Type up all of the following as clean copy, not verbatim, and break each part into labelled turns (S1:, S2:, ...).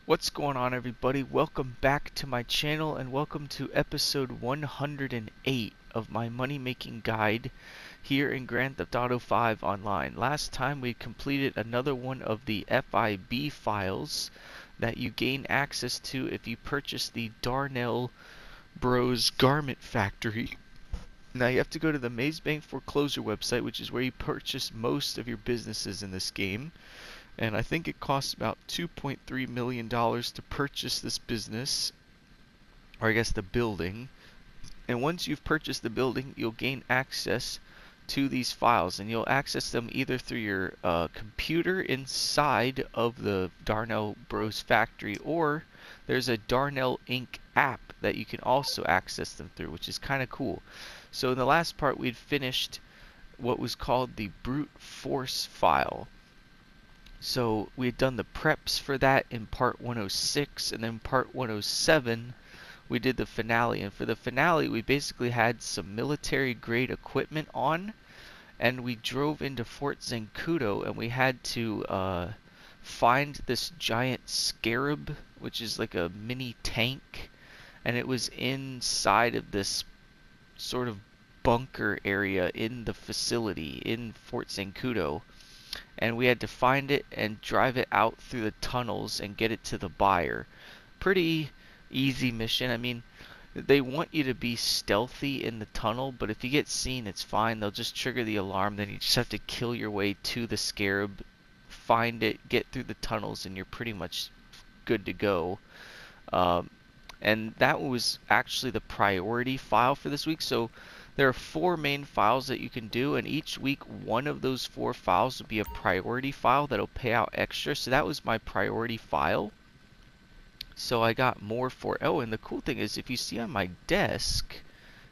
S1: What's going on, everybody? Welcome back to my channel and welcome to episode 108 of my money making guide here in Grand Theft Auto 5 Online. Last time we completed another one of the FIB files that you gain access to if you purchase the Darnell Bros Garment Factory. Now you have to go to the Maze Bank Foreclosure website, which is where you purchase most of your businesses in this game. And I think it costs about $2.3 million to purchase this business, or I guess the building. And once you've purchased the building, you'll gain access to these files, and you'll access them either through your computer inside of the Darnell Bros factory, or there's a Darnell Inc. app that you can also access them through, which is kind of cool. So in the last part, we'd finished what was called the brute force file. So we had done the preps for that in part 106, and then part 107 we did the finale. And for the finale, we basically had some military grade equipment on, and we drove into Fort Zancudo, and we had to find this giant scarab, which is like a mini tank, and it was inside of this sort of bunker area in the facility in Fort Zancudo. And we had to find it and drive it out through the tunnels and get it to the buyer. Pretty easy mission. I mean, they want you to be stealthy in the tunnel, but if you get seen, it's fine. They'll just trigger the alarm. Then you just have to kill your way to the scarab, find it, get through the tunnels, and you're pretty much good to go. And that was actually the priority file for this week. So there are 4 main files that you can do, and each week one of those 4 files will be a priority file that'll pay out extra. So that was my priority file. So I got more for it. Oh, and the cool thing is, if you see on my desk,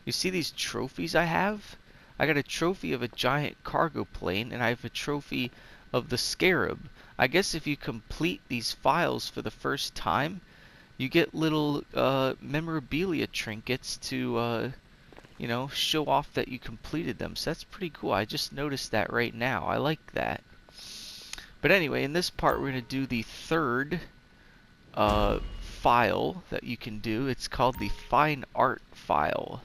S1: you see these trophies I have? I got a trophy of a giant cargo plane, and I have a trophy of the scarab. I guess if you complete these files for the first time, you get little memorabilia trinkets to you know, show off that you completed them. So that's pretty cool. I just noticed that right now. I like that. But anyway, in this part we're going to do the third file that you can do. It's called the fine art file.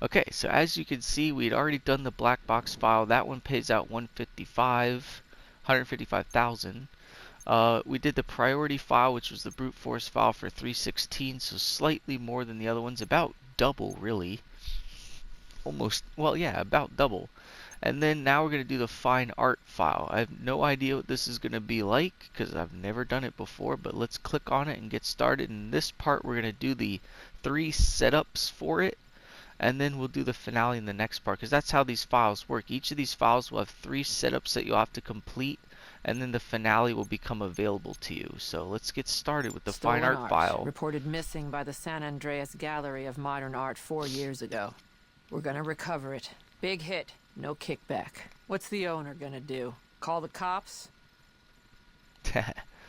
S1: Okay, so as you can see, we'd already done the black box file. That one pays out 155,000. We did the priority file, which was the brute force file, for 316, so slightly more than the other ones, about double really. Almost, well, yeah, about double. And then now we're going to do the fine art file. I have no idea what this is going to be like because I've never done it before, but let's click on it and get started. In this part, we're going to do the 3 setups for it, and then we'll do the finale in the next part, because that's how these files work. Each of these files will have 3 setups that you'll have to complete, and then the finale will become available to you. So let's get started with the fine art file.
S2: Reported missing by the San Andreas Gallery of Modern Art 4 years ago. We're gonna recover it. Big hit, no kickback. What's the owner gonna do? Call the cops?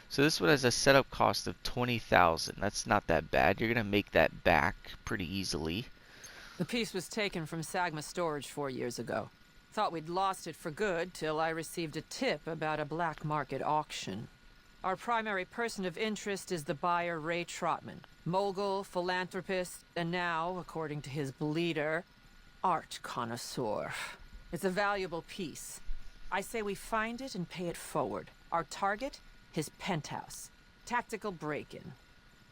S1: So this one has a setup cost of 20,000. That's not that bad. You're gonna make that back pretty easily.
S2: The piece was taken from Sagma Storage 4 years ago. Thought we'd lost it for good till I received a tip about a black market auction. Our primary person of interest is the buyer Ray Trotman, mogul, philanthropist, and now, according to his bleeder, art connoisseur. It's a valuable piece. I say we find it and pay it forward. Our target? His penthouse. Tactical break-in.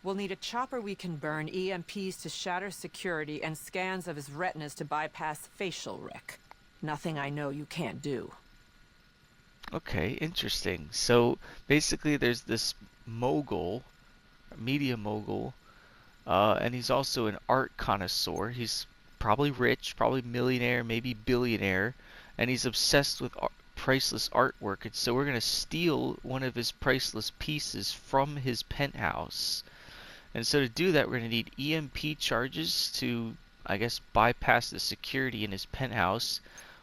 S2: We'll need a chopper we can burn, EMPs to shatter security, and scans of his retinas to bypass facial rec. Nothing I know you can't do.
S1: Okay, interesting. So basically there's this mogul, media mogul, and he's also an art connoisseur. He's probably rich, probably millionaire, maybe billionaire, and he's obsessed with priceless artwork. And so we're going to steal one of his priceless pieces from his penthouse. And so to do that, we're going to need EMP charges to, I guess, bypass the security in his penthouse.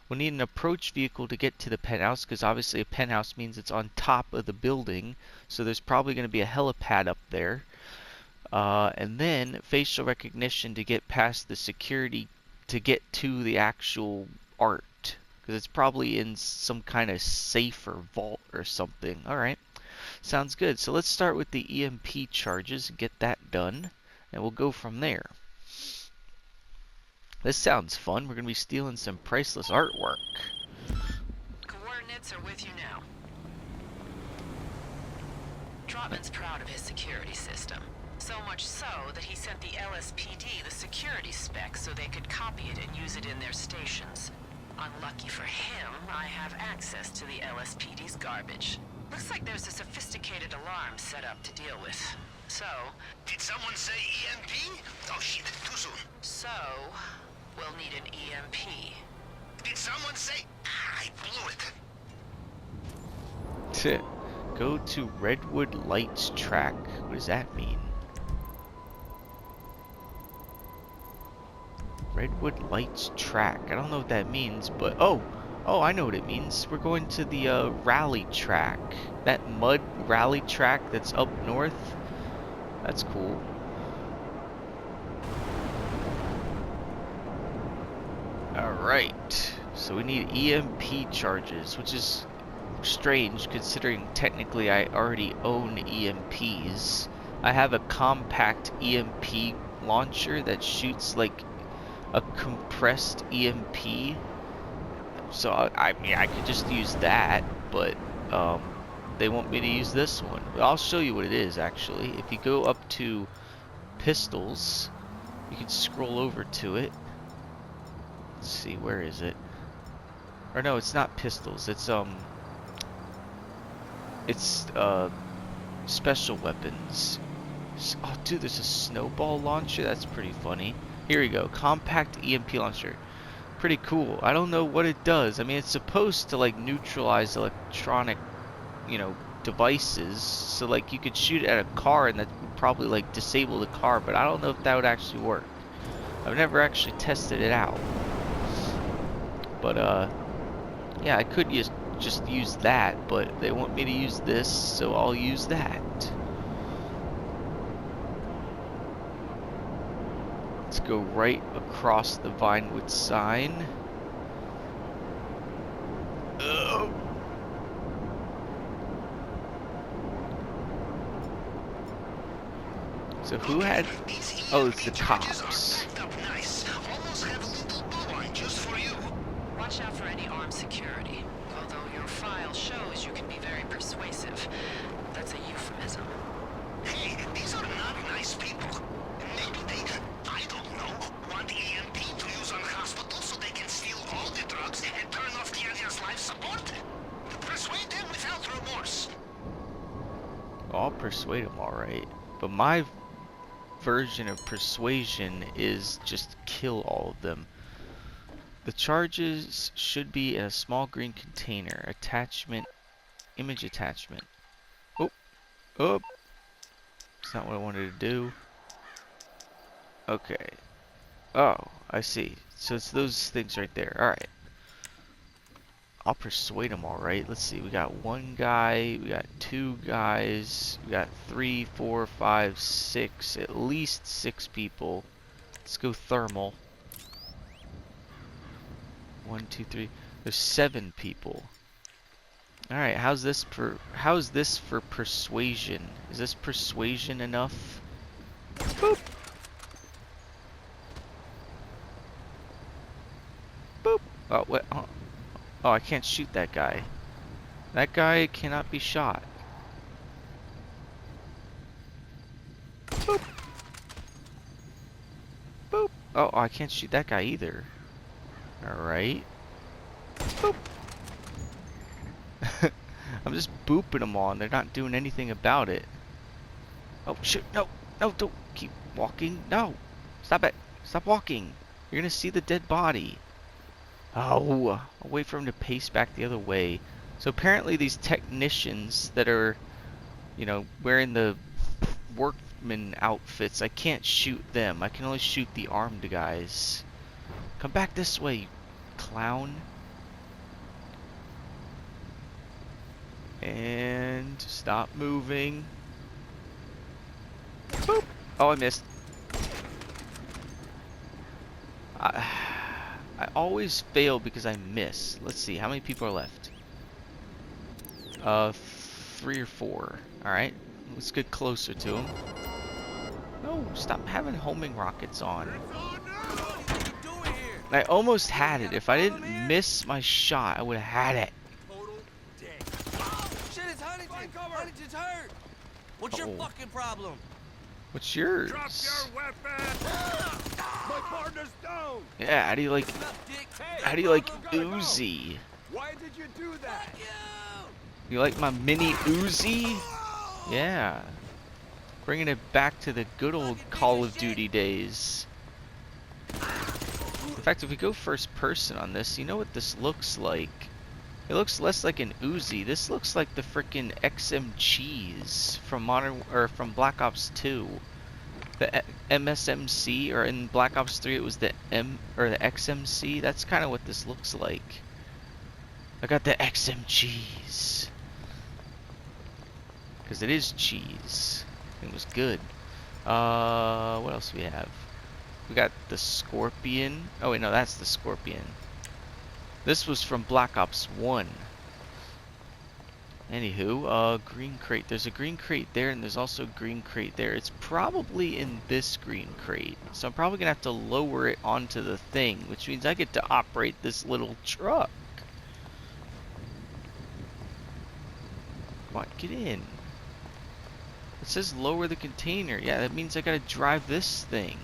S1: We'll need an approach vehicle to get to the penthouse, because obviously a penthouse means it's on top of the building, so there's probably going to be a helipad up there. And then facial recognition to get past the security to get to the actual art, because it's probably in some kind of safe or vault or something. Alright, sounds good. So let's start with the EMP charges and get that done, and we'll go from there. This sounds fun. We're going to be stealing some priceless artwork.
S2: Coordinates are with you now. Trotman's proud of his security system. So much so that he sent the LSPD the security specs so they could copy it and use it in their stations. Unlucky for him, I have access to the LSPD's garbage. Looks like there's a sophisticated alarm set up to deal with. So...
S3: Did someone say EMP? Oh shit, too soon.
S2: So... we'll need an EMP.
S3: Did someone say... I blew it.
S1: Go to Redwood Lights track. What does that mean? Redwood Lights track. I don't know what that means, but... Oh, I know what it means. We're going to the rally track. That mud rally track that's up north. That's cool. Alright. So we need EMP charges, which is strange considering technically I already own EMPs. I have a compact EMP launcher that shoots like a compressed EMP, so I mean I could just use that, but they want me to use this one. I'll show you what it is actually. If you go up to pistols, you can scroll over to it. Let's see, where is it? Or no, it's not pistols, it's special weapons. Oh dude, there's a snowball launcher. That's pretty funny. Here we go. Compact EMP launcher. Pretty cool. I don't know what it does. I mean, it's supposed to like neutralize electronic, devices. So like you could shoot it at a car and that would probably like disable the car, but I don't know if that would actually work. I've never actually tested it out. But yeah, I could just use that, but they want me to use this, so I'll use that. Let's go right across the Vinewood sign. Oh. So who had... Oh, it's the cops.
S2: Watch out for any armed security. Although your file shows you can be very persuasive. That's a euphemism.
S3: Hey, these are not nice people. Maybe they, I don't know, want EMP to use on hospitals so they can steal all the drugs and turn off the alien's life support. Persuade them without remorse.
S1: I'll persuade them, alright. But my version of persuasion is just kill all of them. The charges should be in a small green container. Attachment, image attachment. Oh, that's not what I wanted to do. Okay. Oh, I see. So it's those things right there. Alright. I'll persuade them alright. Let's see. We got one guy. We got two guys. We got 3, 4, 5, 6. At least 6 people. Let's go thermal. 1, 2, 3. There's 7 people. Alright, how's this for persuasion? Is this persuasion enough? Boop! Boop! Oh, what? Oh, I can't shoot that guy. That guy cannot be shot. Boop! Boop! Oh, I can't shoot that guy either. Alright. Boop! I'm just booping them all and they're not doing anything about it. Oh shit, no, don't keep walking, no! Stop it, stop walking! You're gonna see the dead body. Oh, I'll wait for him to pace back the other way. So apparently these technicians that are, wearing the workman outfits, I can't shoot them. I can only shoot the armed guys. Come back this way, you clown. And stop moving. Boop. Oh, I missed. I always fail because I miss. Let's see, how many people are left? 3 or 4. Alright, let's get closer to him. No, stop having homing rockets on. I almost had it. If I didn't miss my shot, I would have had it.
S4: Shit, it's Huntington! Huntington's hurt! What's your fucking problem?
S1: What's yours?
S5: Drop your weapon! My partner's down!
S1: Yeah, how do you like Uzi?
S5: Why did you do that?
S1: You like my mini Uzi? Yeah. Bringing it back to the good old Call of Duty days. In fact, if we go first person on this, you know what this looks like? It looks less like an Uzi. This looks like the frickin' XM Cheese from from Black Ops 2. The MSMC, or in Black Ops 3 it was the the XMC. That's kind of what this looks like. I got the XM Cheese. Because it is cheese. It was good. What else do we have? We got the Scorpion. Oh wait, no, that's the Scorpion. This was from Black Ops 1. Anywho, green crate. There's a green crate there, and there's also a green crate there. It's probably in this green crate. So I'm probably gonna have to lower it onto the thing, which means I get to operate this little truck. Come on, get in. It says lower the container. Yeah, that means I gotta drive this thing.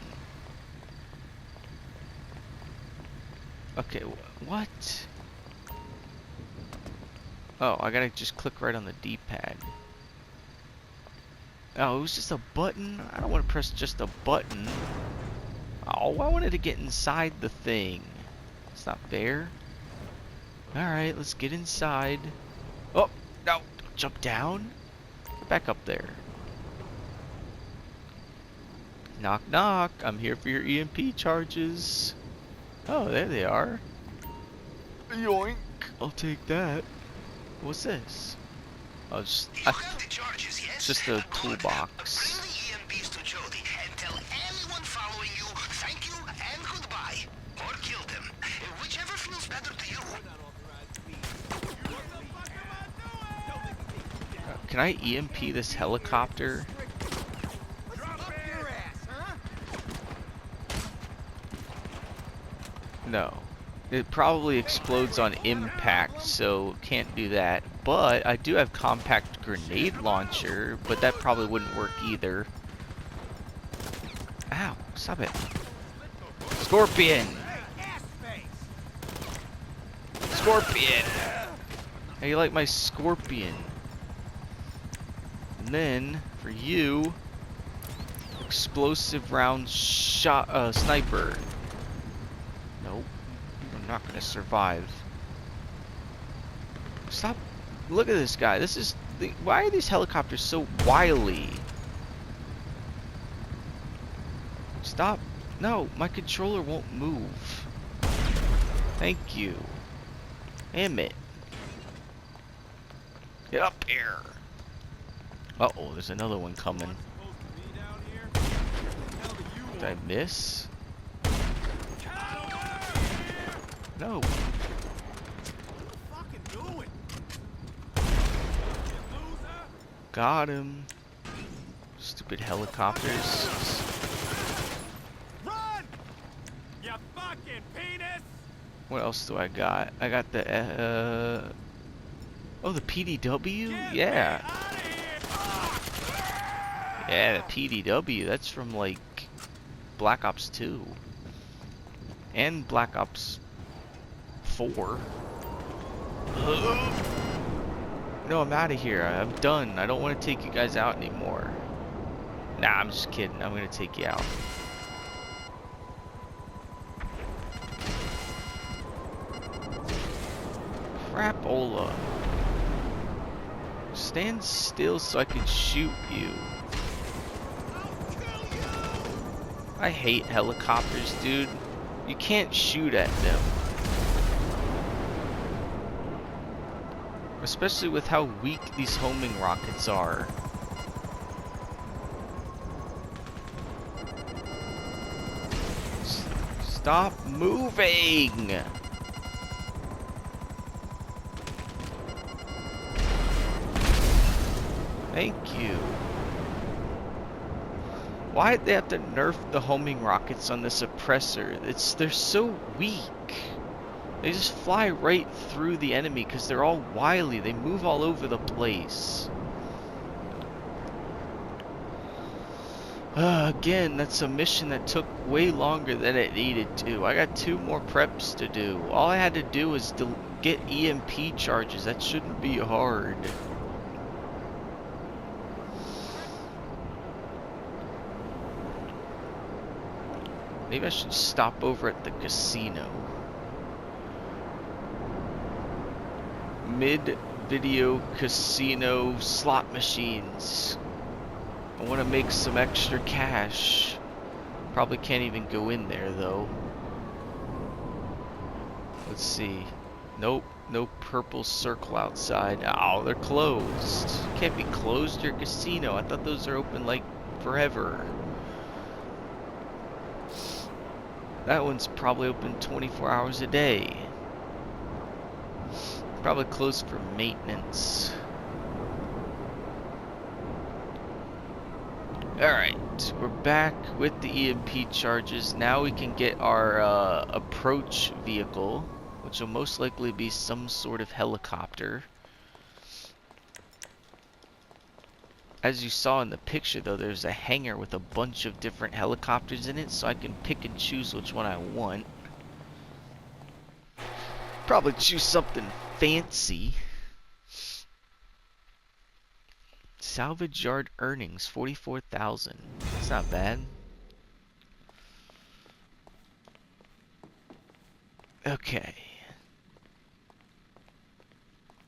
S1: Okay, what? Oh, I gotta just click right on the D-pad. Oh, it was just a button? I don't want to press just a button. Oh, I wanted to get inside the thing. It's not fair. Alright, let's get inside. Oh, no, don't jump down. Get back up there. Knock, knock. I'm here for your EMP charges. Oh, there they are. Yoink. I'll take that. What's this? Oh, it's just a toolbox.
S3: Bring the EMPs to Jody and tell anyone following you thank you and goodbye. Or kill them. Whichever feels better to you.
S1: Can I EMP this helicopter? No. It probably explodes on impact, so can't do that. But I do have compact grenade launcher, but that probably wouldn't work either. Ow, stop it. Scorpion! Scorpion! How you like my Scorpion? And then, for you, explosive round shot, sniper. Nope. I'm not gonna survive. Stop. Look at this guy. This is why are these helicopters so wily? Stop. No, my controller won't move. Thank you. Damn it. Get up here. Uh-oh, there's another one coming. Did I miss? No. Got him. Stupid helicopters.
S5: Run! You fucking penis!
S1: What else do I got? I got the oh, the PDW? Yeah. Yeah, the PDW. That's from like Black Ops 2 and Black Ops 4. No, I'm out of here. I'm done. I don't want to take you guys out anymore. Nah, I'm just kidding. I'm gonna take you out. Crapola. Stand still so I can shoot you. I hate helicopters, dude. You can't shoot at them. Especially with how weak these homing rockets are. Stop moving! Thank you. Why'd they have to nerf the homing rockets on the suppressor? They're so weak. They just fly right through the enemy because they're all wily. They move all over the place. Again, that's a mission that took way longer than it needed to. I got 2 more preps to do. All I had to do was to get EMP charges. That shouldn't be hard. Maybe I should stop over at the casino. Mid-video casino slot machines. I want to make some extra cash. Probably can't even go in there though. Let's see. Nope, no purple circle outside. Oh, they're closed. Can't be closed, your casino. I thought those are open like forever. That one's probably open 24 hours a day. Probably closed for maintenance. Alright, we're back with the EMP charges. Now we can get our approach vehicle, which will most likely be some sort of helicopter. As you saw in the picture though, there's a hangar with a bunch of different helicopters in it, so I can pick and choose which one I want. Probably choose something fancy. Salvage yard earnings, 44,000. That's not bad. Okay.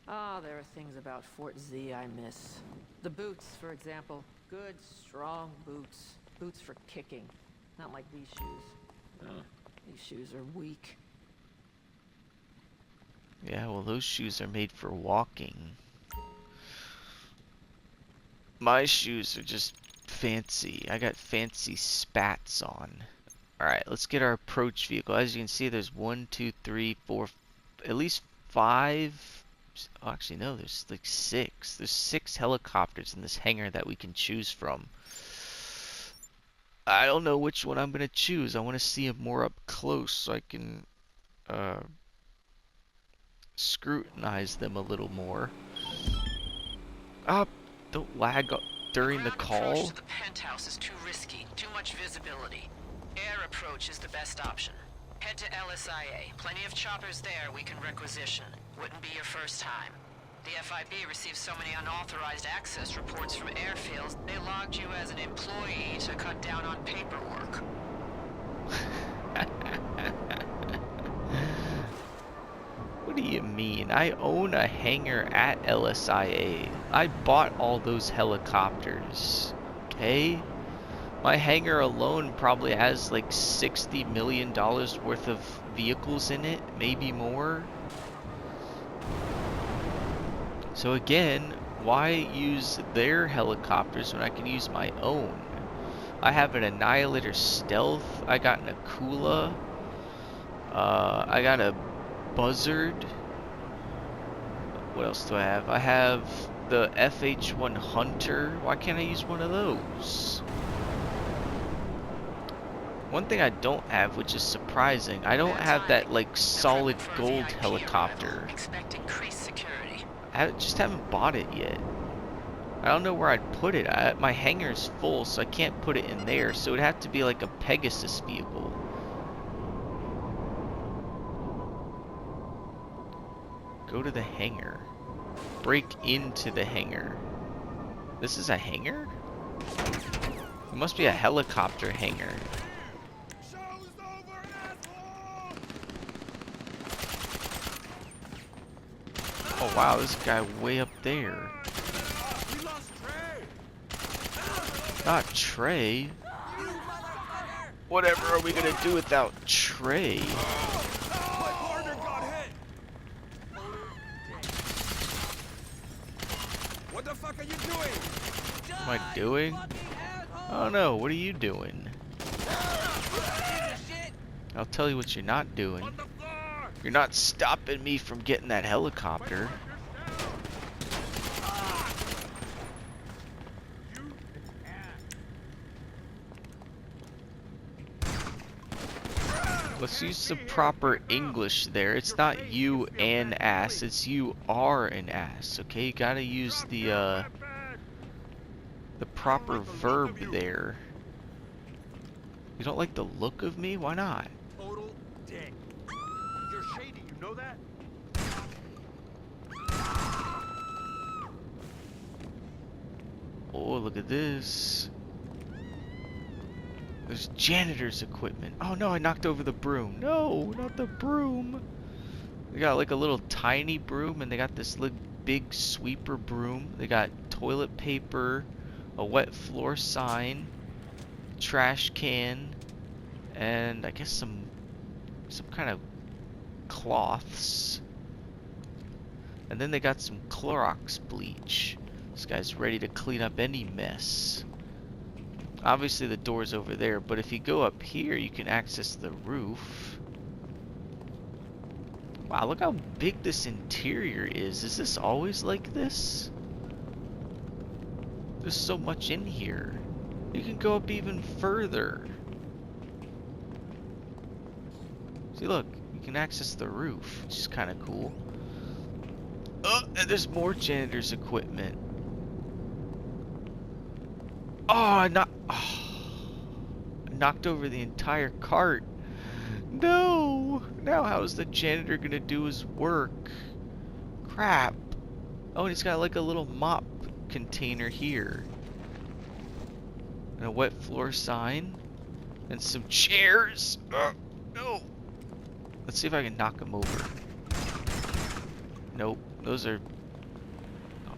S2: Ah, there are things about Fort Z I miss. The boots, for example. Good, strong boots. Boots for kicking. Not like these shoes. These shoes are weak.
S1: Yeah, well, those shoes are made for walking. My shoes are just fancy. I got fancy spats on. Alright, let's get our approach vehicle. As you can see, there's 1, 2, 3, 4, at least 5. Oh, actually, no, there's like 6. There's 6 helicopters in this hangar that we can choose from. I don't know which one I'm going to choose. I want to see them more up close so I can scrutinize them a little more. Don't lag during the call.
S2: Approach to the penthouse is too risky. Too much visibility. Air approach is the best option. Head to LSIA. Plenty of choppers there we can requisition. Wouldn't be your first time. The FIB received so many unauthorized access reports from airfields, they logged you as an employee to cut down on paperwork.
S1: What do you mean? I own a hangar at LSIA. I bought all those helicopters. Okay? My hangar alone probably has like $60 million worth of vehicles in it, maybe more. So again, why use their helicopters when I can use my own? I have an Annihilator Stealth, I got an Akula, I got a Buzzard. What else do I have? I have the FH-1 Hunter. Why can't I use one of those? One thing I don't have, which is surprising, I don't have that like solid gold helicopter.
S2: Expect increased security.
S1: I just haven't bought it yet. I don't know where I'd put it. My hangar's full, so I can't put it in there. So it'd have to be like a Pegasus vehicle. Go to the hangar. Break into the hangar. This is a hangar? It must be a helicopter hangar. Oh wow, this guy way up there. Not Trey. Whatever are we gonna do without Trey?
S5: What the fuck are you doing?
S1: What am I doing? Oh no, what are you doing? I'll tell you what you're not doing.
S5: On the floor!
S1: You're not stopping me from getting that helicopter. Let's use some proper English there. It's not you an ass, it's you are an ass, okay? You gotta use the proper verb there. You don't like the look of me? Why not?
S5: Total dick. You're shady, you know that?
S1: Oh, look at this. There's janitor's equipment. Oh no, I knocked over the broom. No, not the broom. They got like a little tiny broom, and they got this big sweeper broom. They got toilet paper, a wet floor sign, trash can, and I guess some kind of cloths. And then they got some Clorox bleach. This guy's ready to clean up any mess. Obviously the door's over there, but if you go up here, you can access the roof. Wow, look how big this interior is. Is this always like this? There's so much in here. You can go up even further. See, look, you can access the roof, which is kind of cool. Oh, and there's more janitor's equipment. Oh, I knocked over the entire cart. No! Now how's the janitor gonna do his work? Crap. Oh, and he's got like a little mop container here. And a wet floor sign. And some chairs. No! Let's see if I can knock him over. Nope. Those are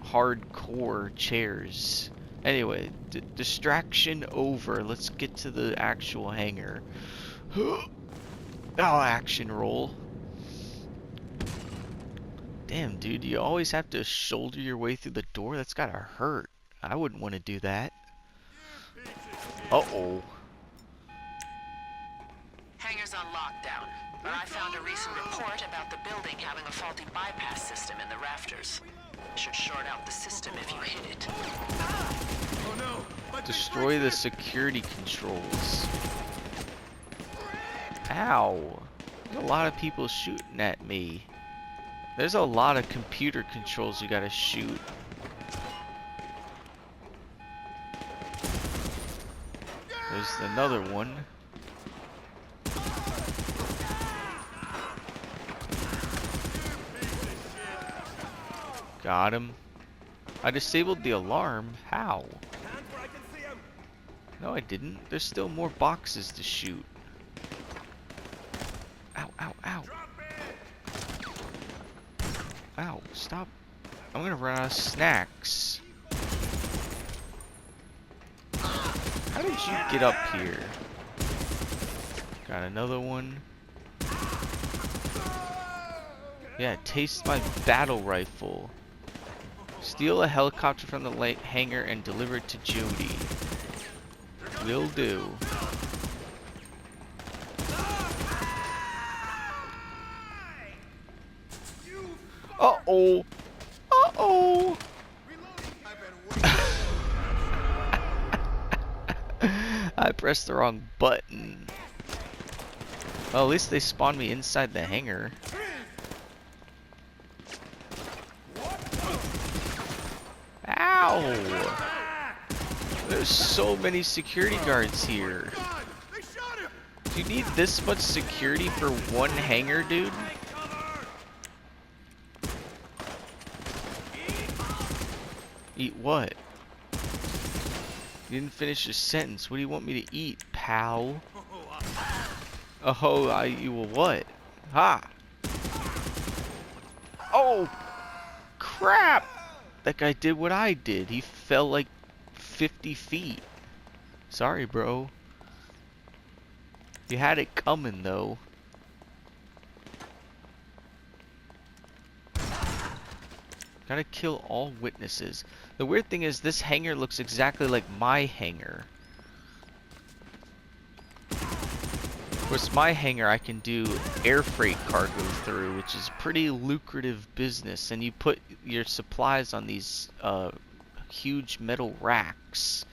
S1: hardcore chairs. Anyway, distraction over. Let's get to the actual hangar. Oh, action roll. Damn, dude, you always have to shoulder your way through the door? That's gotta hurt. I wouldn't want to do that. Uh-oh.
S2: Hangar's on lockdown, but I found a recent report about the building having a faulty bypass system in the rafters. Should short out the system if you hit it.
S5: Oh no!
S1: Destroy the security controls. Ow. There's a lot of people shooting at me. There's a lot of computer controls you gotta shoot. There's another one. Got him. I disabled the alarm. How? No, I didn't. There's still more boxes to shoot. Ow, ow, ow. Ow, stop. I'm gonna run out of snacks. How did you get up here? Got another one. Yeah, taste my battle rifle. Steal a helicopter from the hangar and deliver it to Jody. Will do. Uh-oh. Uh-oh. I pressed the wrong button. Well, at least they spawned me inside the hangar. Ow! There's so many security guards here. Do you need this much security for one hangar, dude? Eat what? You didn't finish your sentence. What do you want me to eat, pal? Oh, you will what? Ha! Oh! Crap! That guy did what I did. He fell like 50 feet. Sorry, bro. You had it coming, though. Gotta kill all witnesses. The weird thing is, this hangar looks exactly like my hangar. course, my hangar I can do air freight cargo through, which is pretty lucrative business. And you put your supplies on these huge metal racks.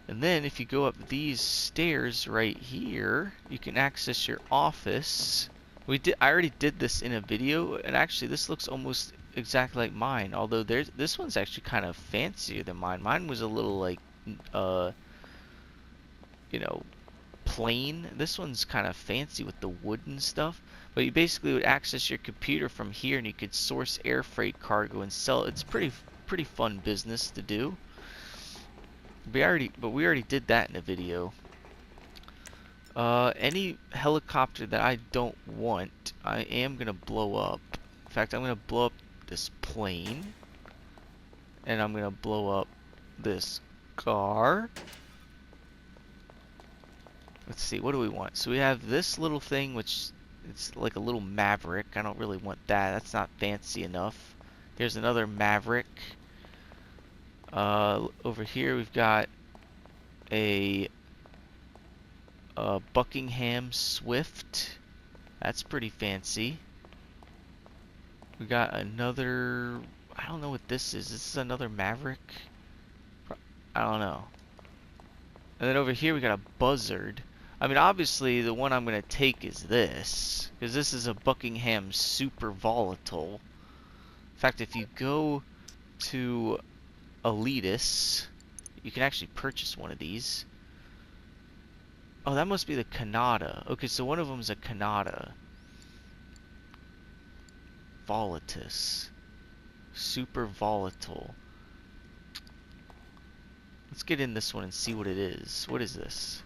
S1: And then if you go up these stairs right here, you can access your office. I already did this in a video, and actually this looks almost exactly like mine. Although this one's actually kind of fancier than mine. Mine was a little like, you know, plain. This one's kind of fancy with the wood and stuff. But you basically would access your computer from here, and you could source air freight cargo and sell it. It's pretty fun business to do. We already did that in a video. Any helicopter that I don't want, I am gonna blow up. In fact, I'm gonna blow up this plane, and I'm gonna blow up this car. Let's see, what do we want? So we have this little thing, which it's like a little Maverick. I don't really want that. That's not fancy enough. There's another Maverick. Over here we've got a Buckingham Swift. That's pretty fancy. We got another, I don't know what this is. This is another Maverick? I don't know. And then over here we got a Buzzard. I mean, obviously the one I'm going to take is this, because this is a Buckingham Super Volatile. In fact, if you go to Elitis, you can actually purchase one of these. Oh, that must be the Canada. Okay, so one of them is a Canada. Volatus. Super Volatile. Let's get in this one and see what it is. What is this?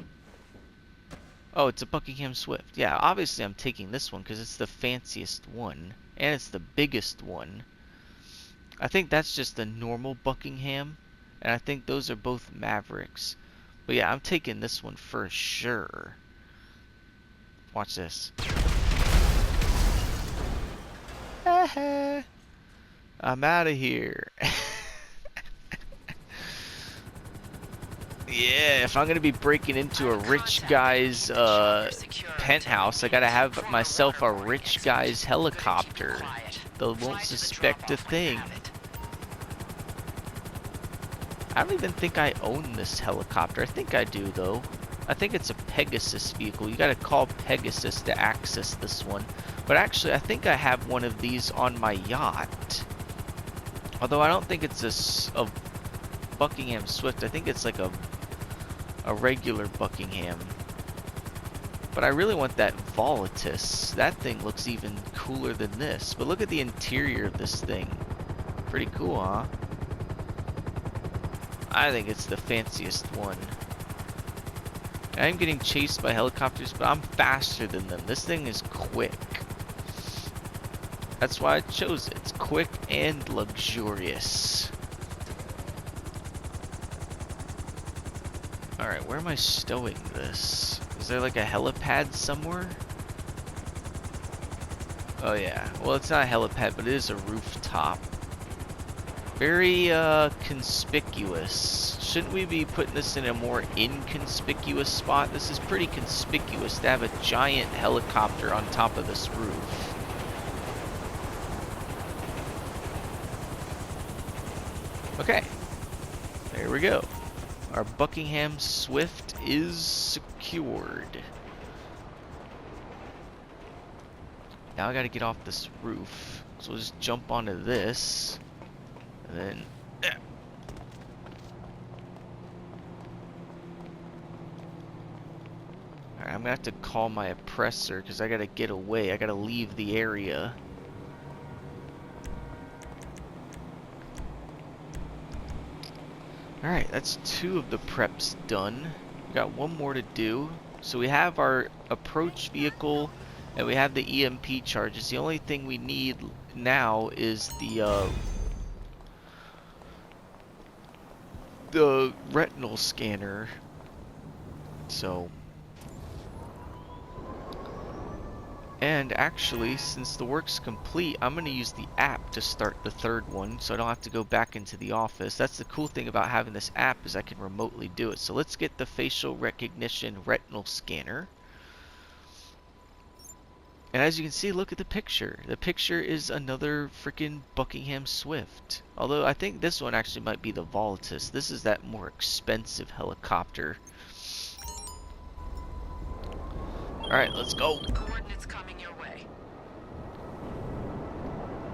S1: Oh, it's a Buckingham Swift. Yeah, obviously I'm taking this one because it's the fanciest one. And it's the biggest one. I think that's just the normal Buckingham. And I think those are both Mavericks. But yeah, I'm taking this one for sure. Watch this. I'm out of here. Yeah, if I'm gonna be breaking into a rich guy's penthouse, I gotta have myself a rich guy's helicopter. They won't suspect a thing. I don't even think I own this helicopter. I think I do, though. I think it's a Pegasus vehicle. You gotta call Pegasus to access this one. But actually, I think I have one of these on my yacht. Although I don't think it's a Buckingham Swift. I think it's like a regular Buckingham. But I really want that Volatus. That thing looks even cooler than this. But look at the interior of this thing. Pretty cool, huh? I think it's the fanciest one. I'm getting chased by helicopters, but I'm faster than them. This thing is quick. That's why I chose it. It's quick and luxurious. Alright, where am I stowing this? Is there like a helipad somewhere? Oh yeah. Well, it's not a helipad, but it is a rooftop. Very conspicuous. Shouldn't we be putting this in a more inconspicuous spot? This is pretty conspicuous to have a giant helicopter on top of this roof. Okay. There we go. Our Buckingham Swift is secured. Now I gotta get off this roof. So we'll just jump onto this. And then... Alright, I'm gonna have to call my oppressor because I gotta get away. I gotta leave the area. Alright, that's 2 of the preps done. We got 1 more to do. So we have our approach vehicle and we have the EMP charges. The only thing we need now is the retinal scanner. So, and actually, since the work's complete, I'm going to use the app to start the 3rd one, so I don't have to go back into the office. That's the cool thing about having this app, is I can remotely do it. So let's get the facial recognition retinal scanner. And as you can see, look at the picture. The picture is another freaking Buckingham Swift. Although I think this one actually might be the Volatus. This is that more expensive helicopter. Alright, let's go.
S2: Coordinates coming your way.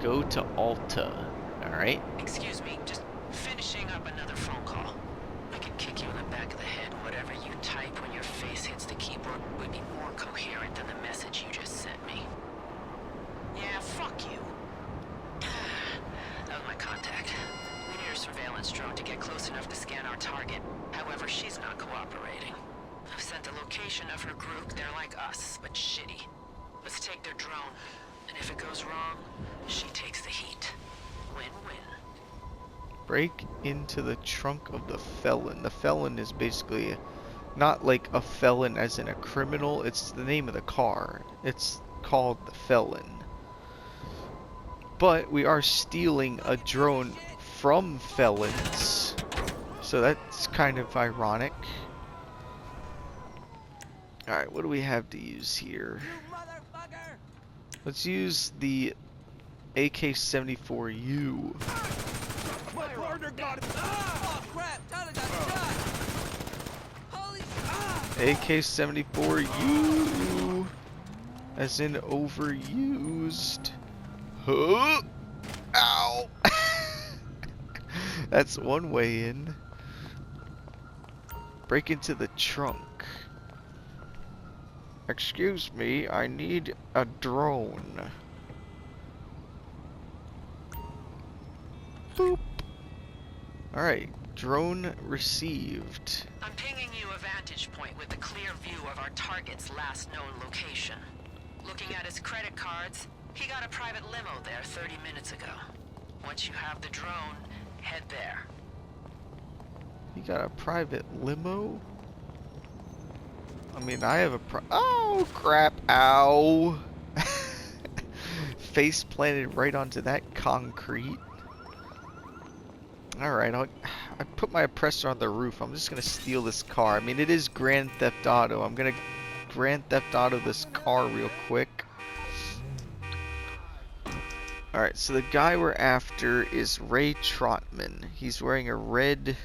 S1: Go to Alta. Alright.
S2: Excuse me, just finishing up another phone call. I can kick you in the back of the head. Whatever you type when your face hits the keyboard would be more coherent than the message you just sent me. Yeah, fuck you. That was my contact. We need her surveillance drone to get close enough to scan our target. However, she's not cooperating. I've sent the location of her group. They're like us, but shitty. Let's take their drone. And if it goes wrong, she takes the heat. Win-win.
S1: Break into the trunk of the felon. The felon is basically not like a felon as in a criminal. It's the name of the car. It's called the felon. But we are stealing a drone from felons. So that's kind of ironic. Alright, what do we have to use here? Let's use the AK-74U.
S5: My partner got it.
S4: Oh crap! Tyler got shot. Holy
S1: AK-74U, as in overused. Huh? Ow! That's one way in. Break into the trunk. Excuse me, I need a drone. Boop. Alright, drone received.
S2: I'm pinging you a vantage point with a clear view of our target's last known location. Looking at his credit cards, he got a private limo there 30 minutes ago. Once you have the drone, head there.
S1: He got a private limo? I mean, I have a oh, crap. Ow. Face planted right onto that concrete. Alright, I put my oppressor on the roof. I'm just gonna steal this car. I mean, it is Grand Theft Auto. I'm gonna Grand Theft Auto this car real quick. Alright, so the guy we're after is Ray Trotman. He's wearing a red,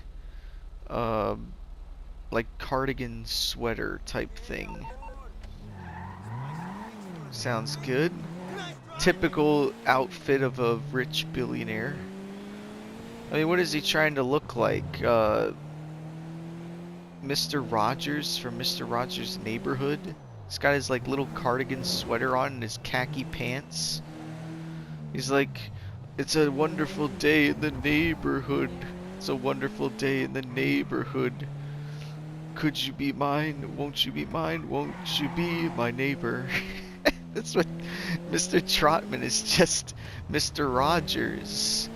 S1: like cardigan sweater type thing. Sounds good. Typical outfit of a rich billionaire. I mean, what is he trying to look like? Mr. Rogers from Mr. Rogers' Neighborhood? He's got his like little cardigan sweater on and his khaki pants. He's like, it's a wonderful day in the neighborhood. It's a wonderful day in the neighborhood. Could you be mine? Won't you be mine? Won't you be my neighbor? That's what Mr. Trotman is, just Mr. Rogers.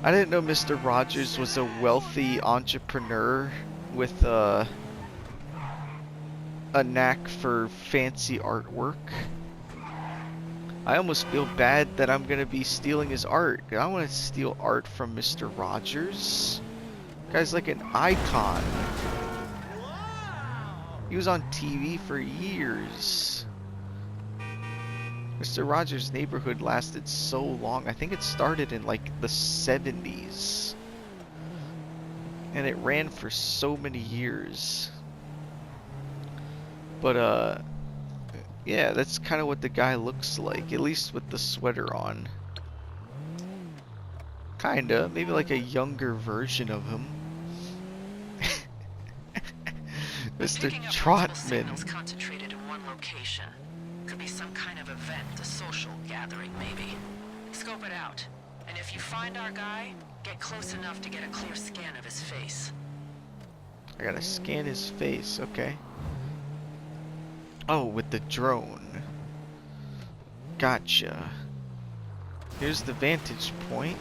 S1: I didn't know Mr. Rogers was a wealthy entrepreneur with a knack for fancy artwork. I almost feel bad that I'm gonna be stealing his art. I want to steal art from Mr. Rogers. Guy's like an icon. He was on TV for years. Mr. Rogers' Neighborhood lasted so long. I think it started in like the 70s. And it ran for so many years. But yeah, that's kind of what the guy looks like, at least with the sweater on. Kinda, maybe like a younger version of him. Mr. Trotman.
S2: Concentrated in one location. Could be some kind of event, a social gathering maybe. Scope it out. And if you find our guy, get close enough to get a clear scan of his face.
S1: I gotta scan his face, okay. Oh, with the drone. Gotcha. Here's the vantage point.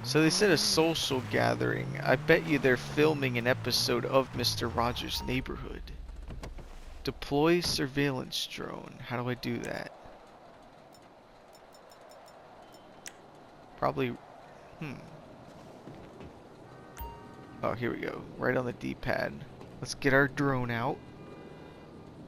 S1: So they said a social gathering. I bet you they're filming an episode of Mr. Rogers' Neighborhood. Deploy surveillance drone. How do I do that? Probably, Oh, here we go. Right on the D-pad. Let's get our drone out.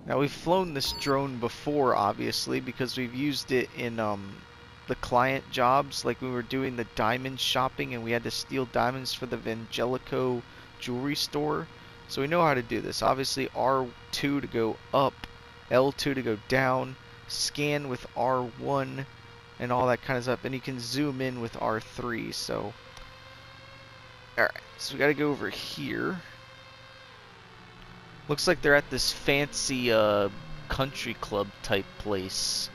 S1: Now we've flown this drone before, obviously, because we've used it in the client jobs, like we were doing the diamond shopping and we had to steal diamonds for the Vangelico jewelry store. So we know how to do this. Obviously R2 to go up, L2 to go down, scan with R1 and all that kind of stuff, and you can zoom in with R3. So alright, so we gotta go over here. Looks like they're at this fancy country club type place.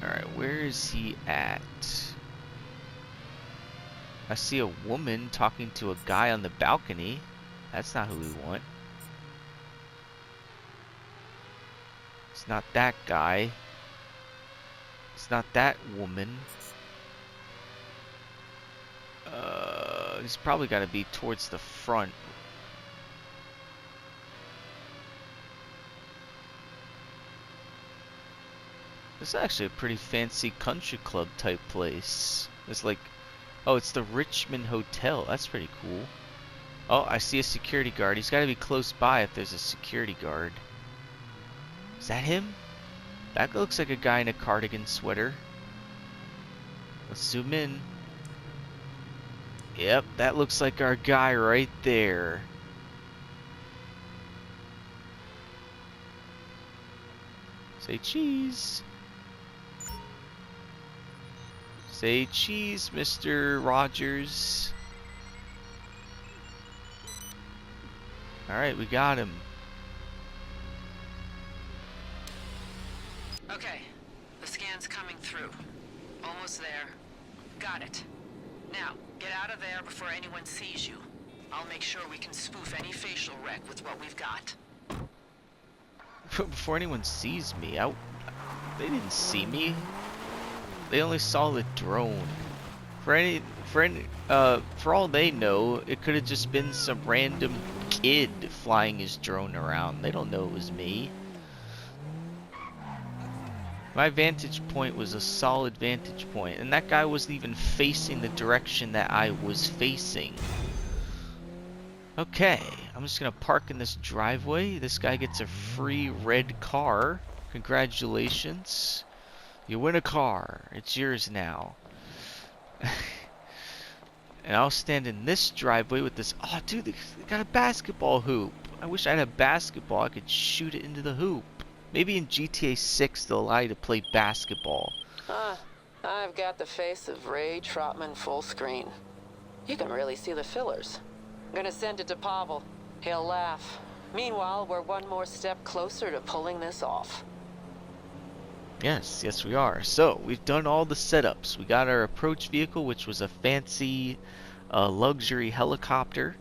S1: Alright, where is he at? I see a woman talking to a guy on the balcony. That's not who we want. It's not that guy. It's not that woman. He's probably got to be towards the front. This is actually a pretty fancy country club type place. It's like, oh, it's the Richmond Hotel. That's pretty cool. Oh, I see a security guard. He's got to be close by if there's a security guard. Is that him? That looks like a guy in a cardigan sweater. Let's zoom in. Yep, that looks like our guy right there. Say cheese. Say cheese, Mr. Rogers. Alright, we got him.
S2: Okay, the scan's coming through. Almost there. Got it. Now, get out of there before anyone sees you. I'll make sure we can spoof any facial rec with what we've got.
S1: Before anyone sees me, they didn't see me. They only saw the drone. For all they know, it could have just been some random kid flying his drone around. They don't know it was me. My vantage point was a solid vantage point, and that guy wasn't even facing the direction that I was facing. Okay, I'm just gonna park in this driveway. This guy gets a free red car. Congratulations. You win a car. It's yours now. And I'll stand in this driveway with this. Oh, dude, they got a basketball hoop. I wish I had a basketball. I could shoot it into the hoop. Maybe in GTA 6 they'll allow you to play basketball.
S2: I've got the face of Ray Trotman full screen. You can really see the fillers. I'm gonna send it to Pavel. He'll laugh. Meanwhile, we're one more step closer to pulling this off.
S1: Yes we are. So, we've done all the setups. We got our approach vehicle, which was a fancy luxury helicopter.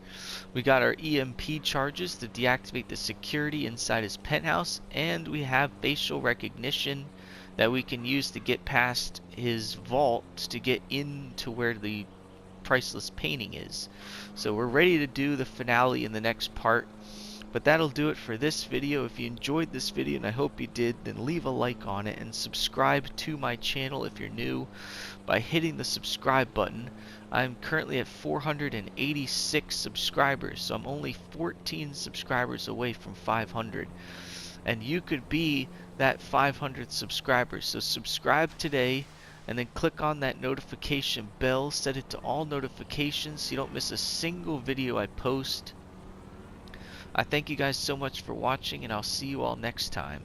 S1: We got our EMP charges to deactivate the security inside his penthouse, and we have facial recognition that we can use to get past his vault to get into where the priceless painting is. So we're ready to do the finale in the next part. But that'll do it for this video. If you enjoyed this video, and I hope you did, then leave a like on it and subscribe to my channel if you're new by hitting the subscribe button. I'm currently at 486 subscribers, so I'm only 14 subscribers away from 500. And you could be that 500 subscribers. So subscribe today and then click on that notification bell. Set it to all notifications so you don't miss a single video I post. I thank you guys so much for watching, and I'll see you all next time.